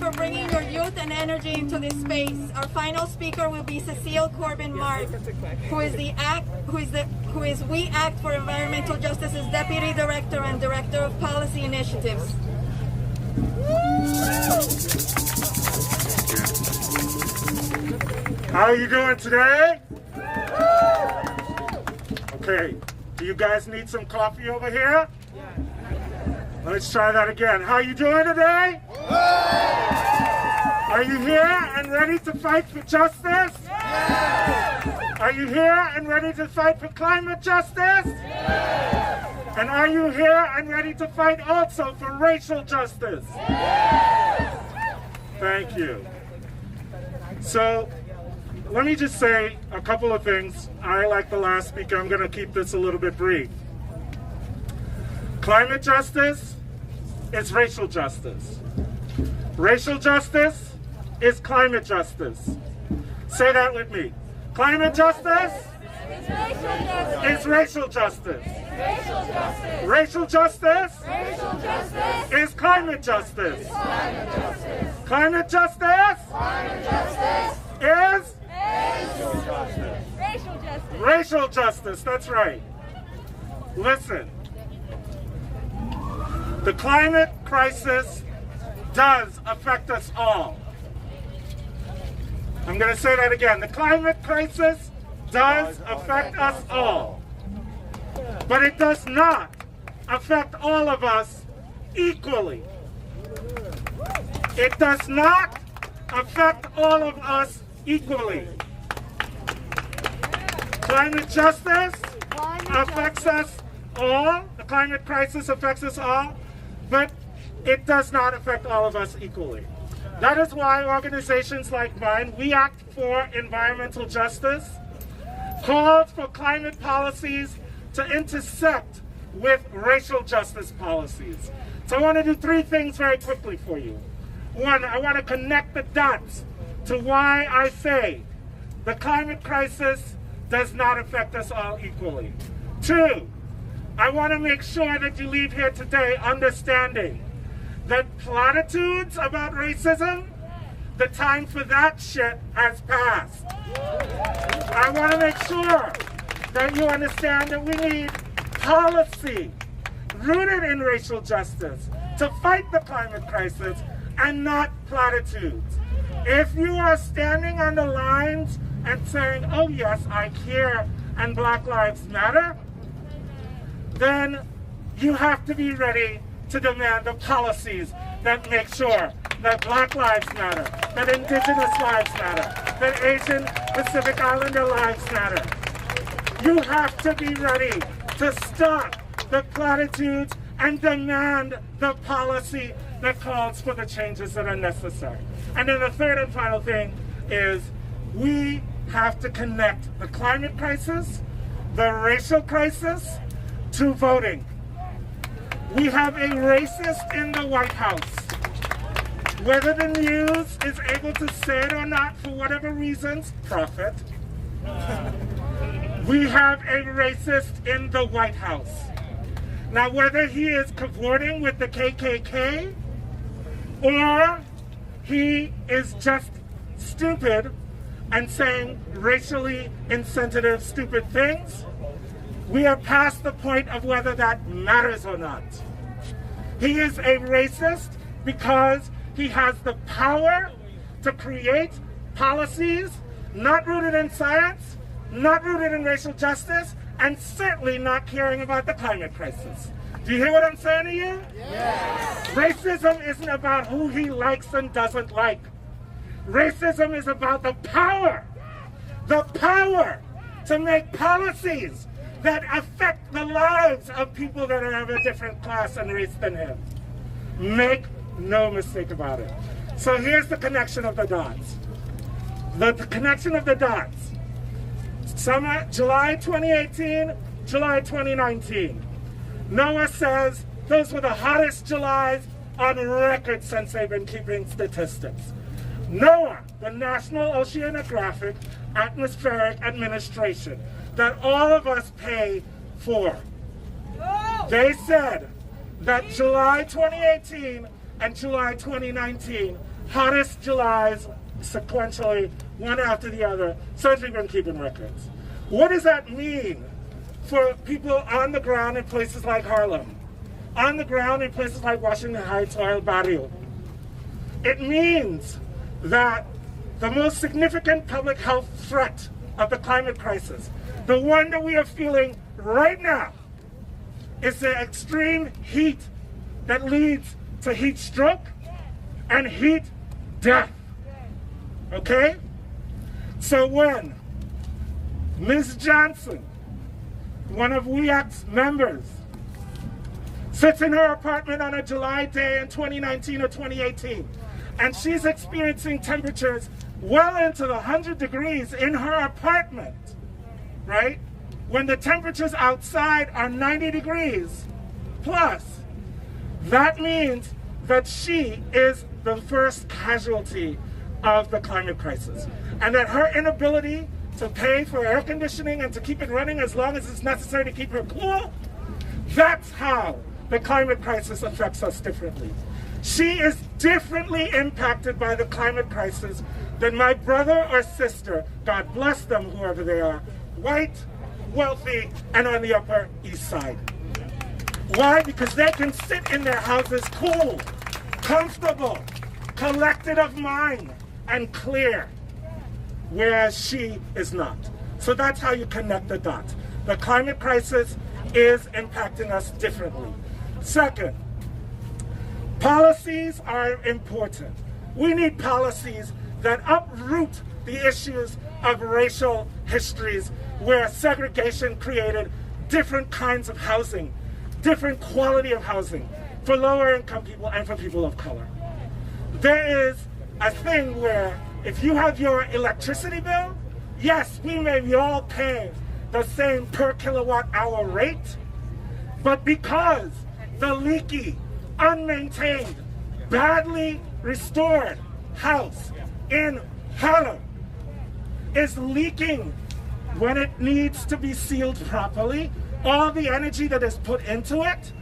for bringing your youth and energy into this space. Our final speaker will be CECIL CORBIN-MARK, who is WeAct for Environmental Justice's Deputy Director and Director of Policy Initiatives. How are you doing today? Okay, do you guys need some coffee over here? Let's try that again. How are you doing today? Are you here and ready to fight for justice? Are you here and ready to fight for climate justice? And are you here and ready to fight also for racial justice? Thank you. So, let me just say a couple of things. I, like the last speaker, I'm going to keep this a little bit brief. Climate justice is racial justice. Racial justice is climate justice. Say that with me. Climate justice is racial justice. Racial justice is climate justice. Climate justice is racial justice. That's right. Listen. The climate crisis does affect us all. I'm going to say that again. The climate crisis does affect us all. But it does not affect all of us equally. It does not affect all of us equally. Climate justice affects us all. The climate crisis affects us all. But it does not affect all of us equally. That is why organizations like mine, WeAct for Environmental Justice, calls for climate policies to intersect with racial justice policies. So I want to do three things very quickly for you. One, I want to connect the dots to why I say the climate crisis does not affect us all equally. Two, I want to make sure that you leave here today understanding that platitudes about racism, the time for that shit has passed. I want to make sure that you understand that we need policy rooted in racial justice to fight the climate crisis and not platitudes. If you are standing on the lines and saying, oh yes, I care and Black Lives Matter, then you have to be ready to demand the policies that make sure that Black lives matter, that Indigenous lives matter, that Asian Pacific Islander lives matter. You have to be ready to stop the platitudes and demand the policy that calls for the changes that are necessary. And then the third and final thing is we have to connect the climate crisis, the racial crisis, to voting. We have a racist in the White House. Whether the news is able to say it or not, for whatever reasons, profit, we have a racist in the White House. Now, whether he is cavorting with the KKK or he is just stupid and saying racially insensitive, stupid things, we are past the point of whether that matters or not. He is a racist because he has the power to create policies not rooted in science, not rooted in racial justice, and certainly not caring about the climate crisis. Do you hear what I'm saying to you? Yes. Racism isn't about who he likes and doesn't like. Racism is about the power to make policies that affect the lives of people that are of a different class and race than him. Make no mistake about it. So here's the connection of the dots. The connection of the dots. Summer, July 2018, July 2019. NOAA says those were the hottest Julys on record since they've been keeping statistics. NOAA, the National Oceanographic Atmospheric Administration, that all of us pay for. They said that July 2018 and July 2019, hottest Julys sequentially, one after the other, since we've been keeping records. What does that mean for people on the ground in places like Harlem, on the ground in places like Washington Heights or El Barrio? It means that the most significant public health threat of the climate crisis, the one that we are feeling right now, is the extreme heat that leads to heat stroke and heat death. Okay? So when Ms. Johnson, one of WeAct's members, sits in her apartment on a July day in 2019 or 2018, and she's experiencing temperatures well into the 100 degrees in her apartment, right? When the temperatures outside are 90 degrees plus, that means that she is the first casualty of the climate crisis. And that her inability to pay for air conditioning and to keep it running as long as it's necessary to keep her cool, that's how the climate crisis affects us differently. She is differently impacted by the climate crisis than my brother or sister, God bless them, whoever they are, white, wealthy, and on the Upper East Side. Why? Because they can sit in their houses cool, comfortable, collected of mind, and clear, whereas she is not. So that's how you connect the dots. The climate crisis is impacting us differently. Second, policies are important. We need policies that uproot the issues of racial histories where segregation created different kinds of housing, different quality of housing for lower income people and for people of color. There is a thing where if you have your electricity bill, yes, we may be all paying the same per kilowatt hour rate, but because the leaky, unmaintained, badly restored house in Harlem is leaking when it needs to be sealed properly, all the energy that is put into it,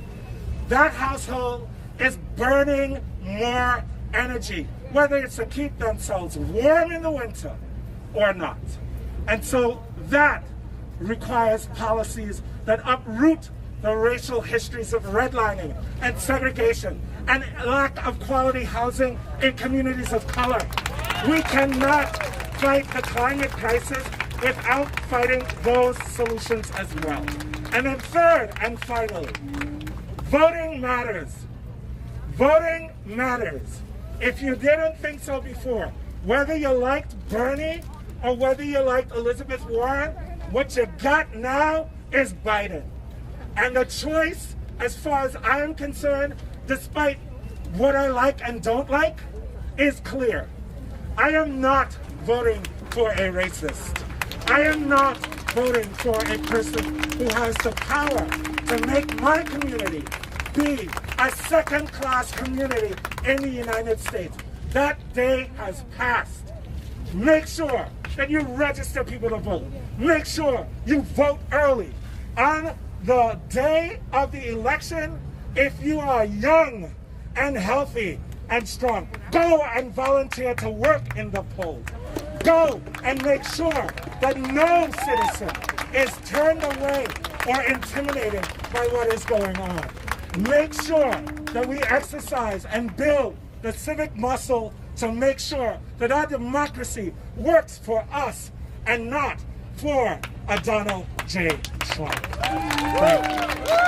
that household is burning more energy, whether it's to keep themselves warm in the winter or not. And so that requires policies that uproot the racial histories of redlining and segregation and lack of quality housing in communities of color. We cannot fight the climate crisis without fighting those solutions as well. And then third and finally, voting matters. Voting matters. If you didn't think so before, whether you liked Bernie or whether you liked Elizabeth Warren, what you got now is Biden. And the choice, as far as I am concerned, despite what I like and don't like, is clear. I am not voting for a racist. I am not voting for a person who has the power to make my community be a second-class community in the United States. That day has passed. Make sure that you register people to vote. Make sure you vote early. On the day of the election, if you are young and healthy and strong, go and volunteer to work in the polls. Go and make sure that no citizen is turned away or intimidated by what is going on. Make sure that we exercise and build the civic muscle to make sure that our democracy works for us and not for a Donald J. Trump. Thank you.